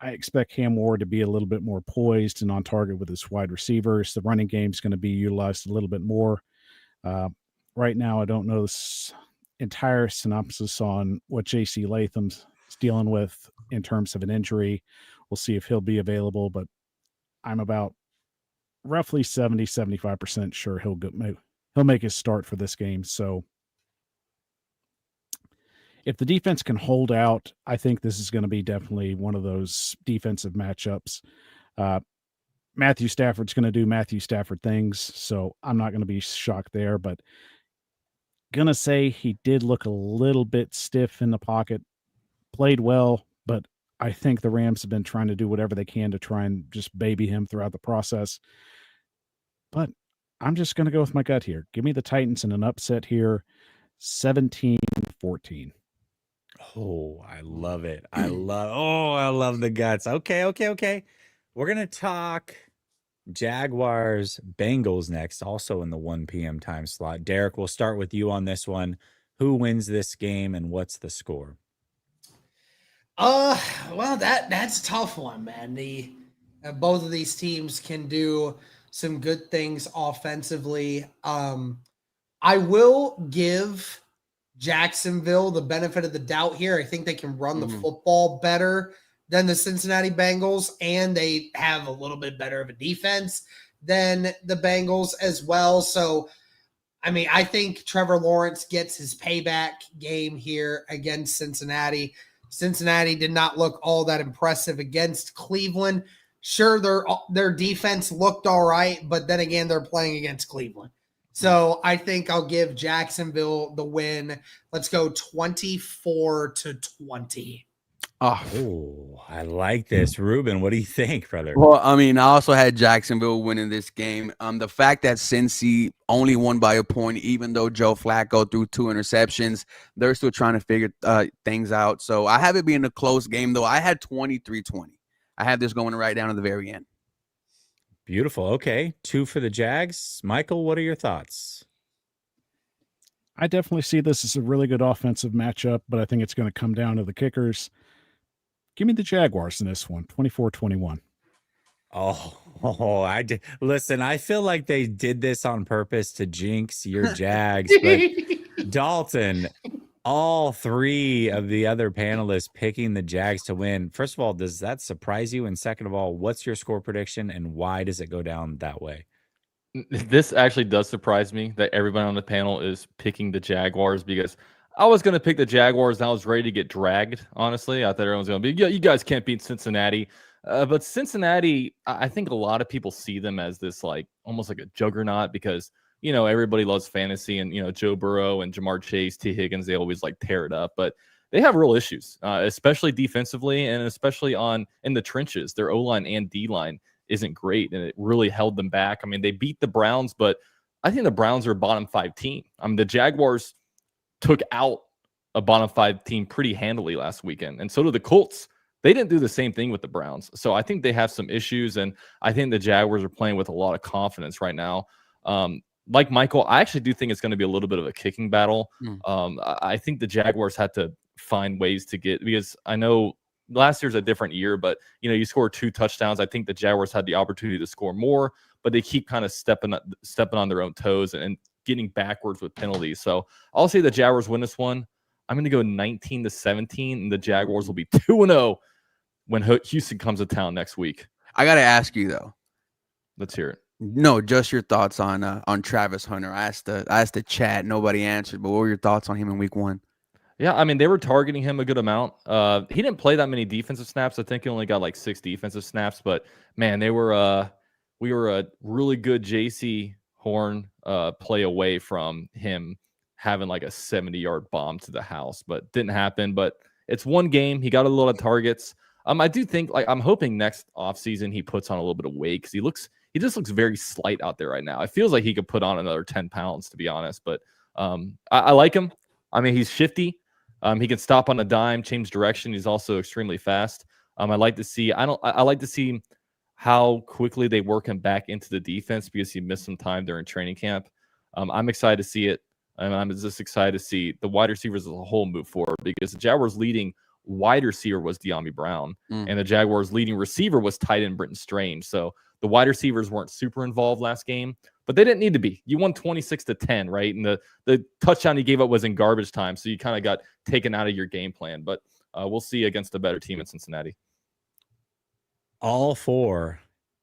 I expect Cam Ward to be a little bit more poised and on target with his wide receivers. The running game is going to be utilized a little bit more. Right now, I don't know this entire synopsis on what J.C. Latham's dealing with in terms of an injury. We'll see if he'll be available, but I'm about roughly 70-75% sure he'll make his start for this game. So if the defense can hold out, I think this is going to be definitely one of those defensive matchups. Matthew Stafford's going to do Matthew Stafford things, so I'm not going to be shocked there, but gonna say he did look a little bit stiff in the pocket, played well, but I think the Rams have been trying to do whatever they can to try and just baby him throughout the process. But I'm just going to go with my gut here. Give me the Titans in an upset here, 17-14. Oh, I love it. I love the guts. Okay. We're going to talk Jaguars, Bengals next, also in the 1 p.m. time slot. Derek, we'll start with you on this one. Who wins this game and what's the score? Well, that's a tough one, man. Both of these teams can do some good things offensively. I will give Jacksonville the benefit of the doubt here. I think they can run the football better than the Cincinnati Bengals, and they have a little bit better of a defense than the Bengals as well. So, I mean, I think Trevor Lawrence gets his payback game here against Cincinnati. Cincinnati did not look all that impressive against Cleveland. Sure, their defense looked all right, but then again, they're playing against Cleveland. So I think I'll give Jacksonville the win. Let's go 24-20. Oh, I like this. Ruben, what do you think, brother? Well, I mean, I also had Jacksonville winning this game. The fact that Cincy only won by a point, even though Joe Flacco threw 2 interceptions, they're still trying to figure things out. So I have it being a close game, though. I had 23-20. I have this going right down to the very end. Beautiful. Okay. 2 for the Jags. Michael, what are your thoughts? I definitely see this as a really good offensive matchup, but I think it's going to come down to the kickers. Give me the Jaguars in this one, 24-21. Oh, I did. Listen, I feel like they did this on purpose to jinx your Jags, but Dalton, all 3 of the other panelists picking the Jags to win. First of all, does that surprise you? And second of all, what's your score prediction and why does it go down that way? This actually does surprise me that everybody on the panel is picking the Jaguars, because I was going to pick the Jaguars and I was ready to get dragged, honestly. I thought everyone's going to be, yeah, you guys can't beat Cincinnati. But Cincinnati, I think a lot of people see them as this, like, almost like a juggernaut because, you know, everybody loves fantasy and, you know, Joe Burrow and Jamar Chase, T. Higgins, they always like tear it up. But they have real issues, especially defensively and especially in the trenches. Their O-line and D-line isn't great, and it really held them back. I mean, they beat the Browns, but I think the Browns are a bottom 5 team. I mean, the Jaguars took out a bottom 5 team pretty handily last weekend, and so did the Colts. They didn't do the same thing with the Browns. So I think they have some issues, and I think the Jaguars are playing with a lot of confidence right now. Like Michael, I actually do think it's going to be a little bit of a kicking battle. I think the Jaguars had to find ways to get, because I know last year's a different year, but, you know, you score 2 touchdowns. I think the Jaguars had the opportunity to score more, but they keep kind of stepping on their own toes and getting backwards with penalties. So I'll say the Jaguars win this one. I'm going to go 19-17, and the Jaguars will be 2-0 when Houston comes to town next week. I got to ask you, though. Let's hear it. No, just your thoughts on Travis Hunter. I asked the chat. Nobody answered, but what were your thoughts on him in week 1? Yeah, I mean, they were targeting him a good amount. He didn't play that many defensive snaps. I think he only got like 6 defensive snaps. But, man, we were a really good J.C. Horn play away from him having like a 70-yard bomb to the house. But didn't happen. But it's one game. He got a lot of targets. I do think, like, I'm hoping next offseason he puts on a little bit of weight because he just looks very slight out there right now. It feels like he could put on another 10 pounds, to be honest. But I like him. I mean, he's shifty. He can stop on a dime, change direction. He's also extremely fast. I like to see how quickly they work him back into the defense because he missed some time during training camp. I'm excited to see it. And I'm just excited to see the wide receivers as a whole move forward because the Jaguars' leading wide receiver was De'Ami Brown, and the Jaguars' leading receiver was tight end Britton Strange. So the wide receivers weren't super involved last game, but they didn't need to be. You won 26-10, right? And the touchdown you gave up was in garbage time, so you kind of got taken out of your game plan. But we'll see against a better team in Cincinnati. All 4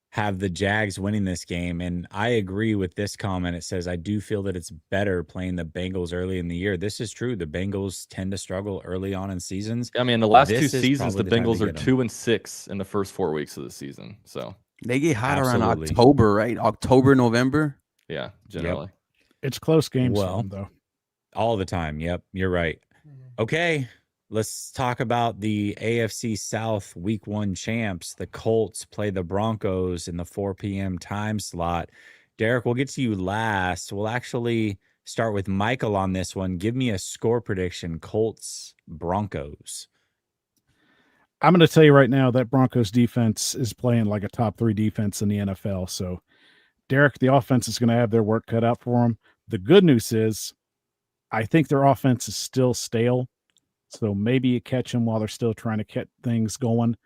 have the Jags winning this game, and I agree with this comment. It says, I do feel that it's better playing the Bengals early in the year. This is true. The Bengals tend to struggle early on in seasons. I mean, the last 2 This is seasons, the probably the time Bengals to are get 'em. 2-6 in the first 4 weeks of the season. So They get hot around Absolutely. October, right? October, November. yeah, generally. It's close games, Well, though. All the time. Yep, you're right. Okay, let's talk about the AFC South Week 1 champs. The Colts play the Broncos in the 4 p.m. time slot. Derek, we'll get to you last. We'll actually start with Michael on this one. Give me a score prediction, Colts, Broncos. I'm going to tell you right now that Broncos defense is playing like a top 3 defense in the NFL. So, Derek, the offense is going to have their work cut out for them. The good news is I think their offense is still stale. So maybe you catch them while they're still trying to get things going.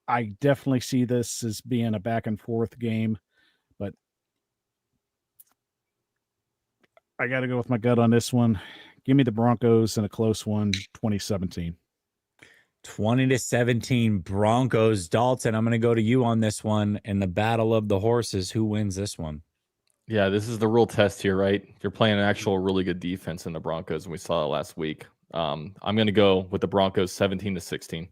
I definitely see this as being a back and forth game, but I got to go with my gut on this one. Give me the Broncos in a close one, 2017. 20-17 Broncos. Dalton, I'm going to go to you on this one. In the battle of the horses, who wins this one? Yeah, this is the real test here, right? You're playing an actual really good defense in the Broncos, and we saw it last week. I'm going to go with the Broncos 17-16.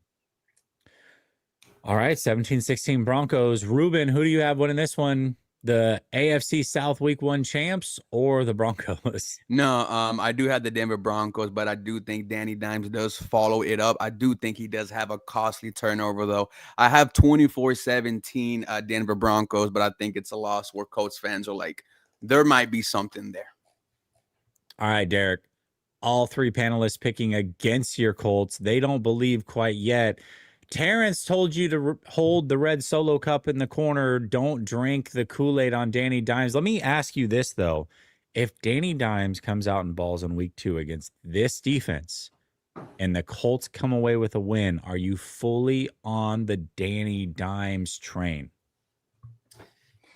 All right, 17-16 Broncos. Ruben, who do you have winning this one? The AFC South Week 1 champs or the Broncos? No, I do have the Denver Broncos, but I do think Danny Dimes does follow it up. I do think he does have a costly turnover, though. I have 24-17 Denver Broncos, but I think it's a loss where Colts fans are like, there might be something there. All right, Derek. All 3 panelists picking against your Colts. They don't believe quite yet. Terrence told you to hold the red Solo cup in the corner. Don't drink the Kool-Aid on Danny Dimes. Let me ask you this, though. If Danny Dimes comes out and balls in week 2 against this defense and the Colts come away with a win, are you fully on the Danny Dimes train?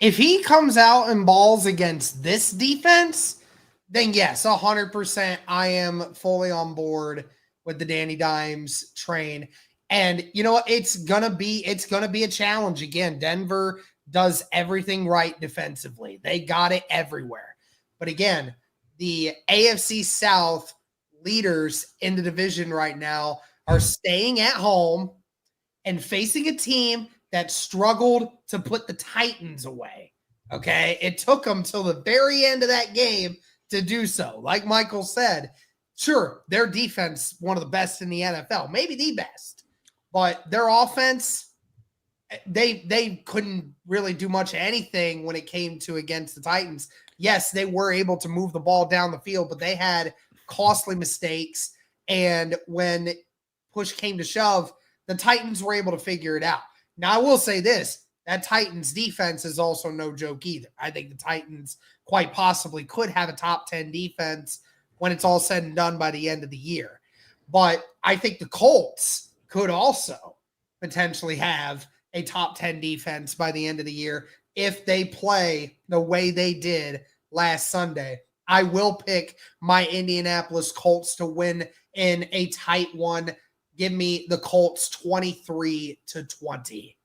If he comes out and balls against this defense, then yes, 100% I am fully on board with the Danny Dimes train. And you know what? It's gonna be a challenge again. Denver does everything right defensively. They got it everywhere. But again, the AFC South leaders in the division right now are staying at home and facing a team that struggled to put the Titans away. Okay. It took them till the very end of that game to do so. Like Michael said, sure, their defense, one of the best in the NFL, maybe the best. But their offense, they couldn't really do much of anything when it came to against the Titans. Yes, they were able to move the ball down the field, but they had costly mistakes. And when push came to shove, the Titans were able to figure it out. Now, I will say this, that Titans defense is also no joke either. I think the Titans quite possibly could have a top 10 defense when it's all said and done by the end of the year. But I think the Colts could also potentially have a top 10 defense by the end of the year if they play the way they did last Sunday. I will pick my Indianapolis Colts to win in a tight one. Give me the Colts 23-20.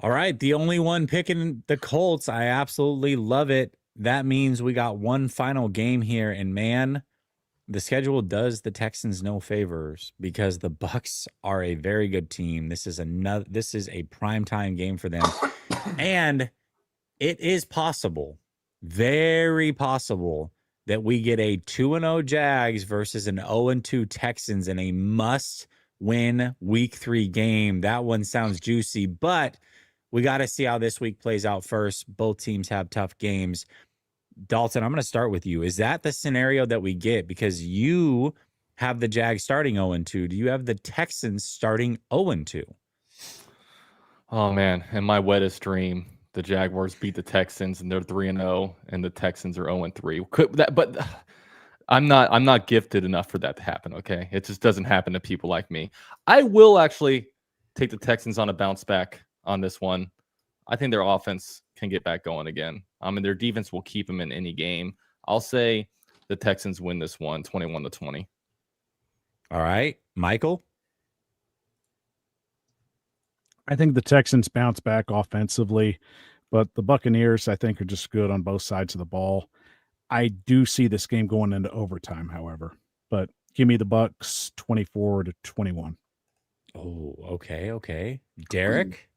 All right. The only one picking the Colts. I absolutely love it. That means we got one final game here. And man, the schedule does the Texans no favors because the Bucs are a very good team. This is a primetime game for them. And it is possible, very possible, that we get a 2-0 Jags versus an 0-2 Texans in a must-win Week 3 game. That one sounds juicy, but we got to see how this week plays out first. Both teams have tough games. Dalton, I'm going to start with you. Is that the scenario that we get? Because you have the Jags starting 0-2. Do you have the Texans starting 0-2? Oh, man. In my wettest dream, the Jaguars beat the Texans and they're 3-0 and the Texans are 0-3. But I'm not gifted enough for that to happen, okay? It just doesn't happen to people like me. I will actually take the Texans on a bounce back on this one. I think their offense can get back going again. I mean, their defense will keep them in any game. I'll say the Texans win this one 21-20. All right. Michael? I think the Texans bounce back offensively, but the Buccaneers, I think, are just good on both sides of the ball. I do see this game going into overtime, however, but give me the Bucs 24-21. Oh, okay. Derek?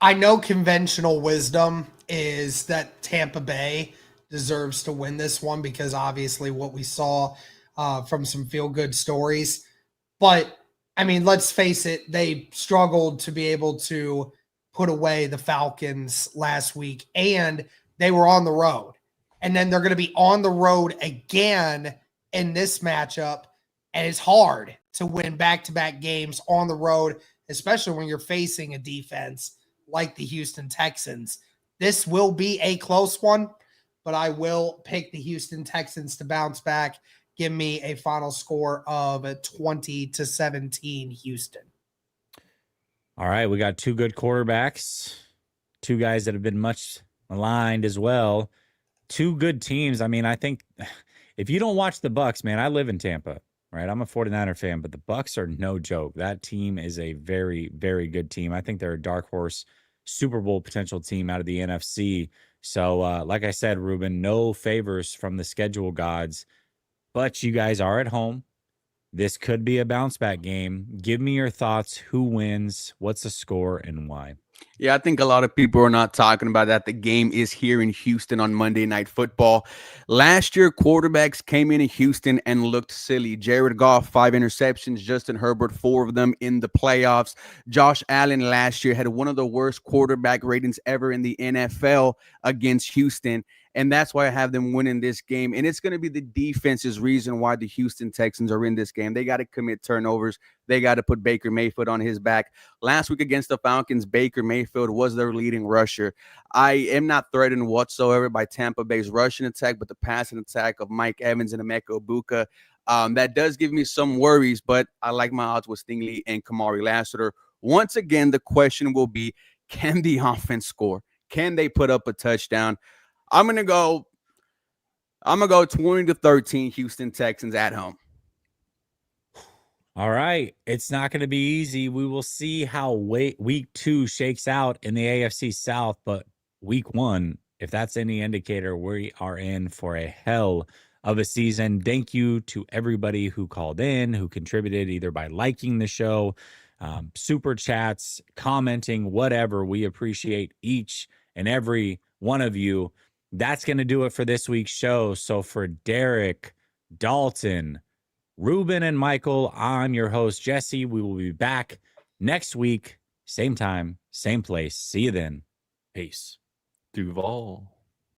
I know conventional wisdom is that Tampa Bay deserves to win this one because obviously what we saw from some feel-good stories. But, I mean, let's face it, they struggled to be able to put away the Falcons last week, and they were on the road. And then they're going to be on the road again in this matchup, and it's hard to win back-to-back games on the road, especially when you're facing a defense like the Houston Texans. This will be a close one, but I will pick the Houston Texans to bounce back. Give me a final score of 20-17 Houston. All right, we got two good quarterbacks, two guys that have been much maligned as well. Two good teams. I mean, I think if you don't watch the Bucs, man, I live in Tampa, right? I'm a 49er fan, but the Bucs are no joke. That team is a very, very good team. I think they're a dark horse Super Bowl potential team out of the NFC. So, like I said, Ruben, no favors from the schedule gods, but you guys are at home. This could be a bounce back game. Give me your thoughts. Who wins? What's the score and why? Yeah, I think a lot of people are not talking about that. The game is here in Houston on Monday Night Football. Last year, quarterbacks came into Houston and looked silly. Jared Goff, 5 interceptions. Justin Herbert, 4 of them in the playoffs. Josh Allen last year had one of the worst quarterback ratings ever in the NFL against Houston. And that's why I have them winning this game. And it's going to be the defense's reason why the Houston Texans are in this game. They got to commit turnovers. They got to put Baker Mayfield on his back. Last week against the Falcons, Baker Mayfield was their leading rusher. I am not threatened whatsoever by Tampa Bay's rushing attack, but the passing attack of Mike Evans and Emeka Egbuka, that does give me some worries, but I like my odds with Stingley and Kamari Lassiter. Once again, the question will be, can the offense score? Can they put up a touchdown? I'm gonna go 20-13 Houston Texans at home. All right. It's not going to be easy. We will see how week 2 shakes out in the AFC South, but week 1, if that's any indicator, we are in for a hell of a season. Thank you to everybody who called in, who contributed either by liking the show, super chats, commenting, whatever. We appreciate each and every one of you. That's going to do it for this week's show. So for Derek, Dalton, Ruben, and Michael, I'm your host, Jesse. We will be back next week, same time, same place. See you then. Peace. Duval.